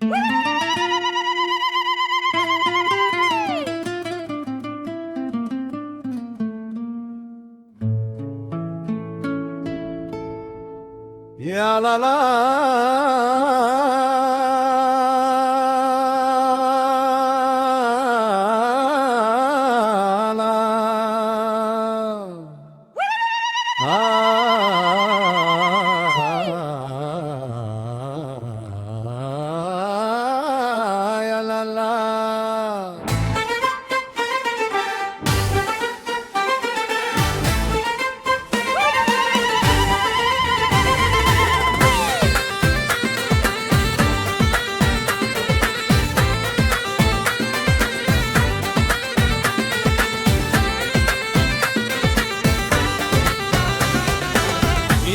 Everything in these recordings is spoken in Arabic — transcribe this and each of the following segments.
يا لا لا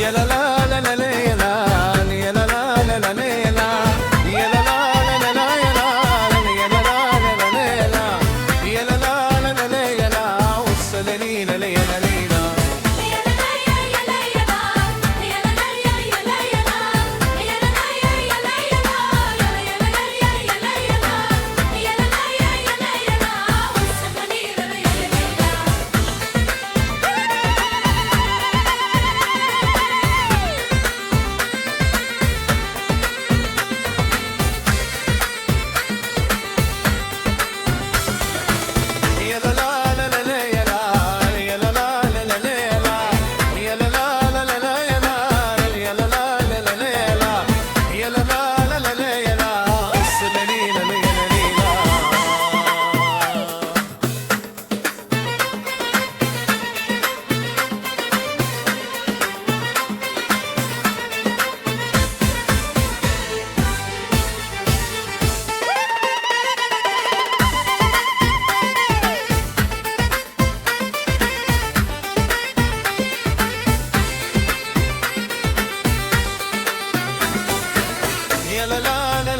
يا لا لا يا لا لا لا لا لا يا لا يا لا لا لا لا لا يا لا يا لا لا لا لا يا لا يا لا لا لا لا يا لا لا لا لا يا لا والسلالين لا يا لا يا لا لا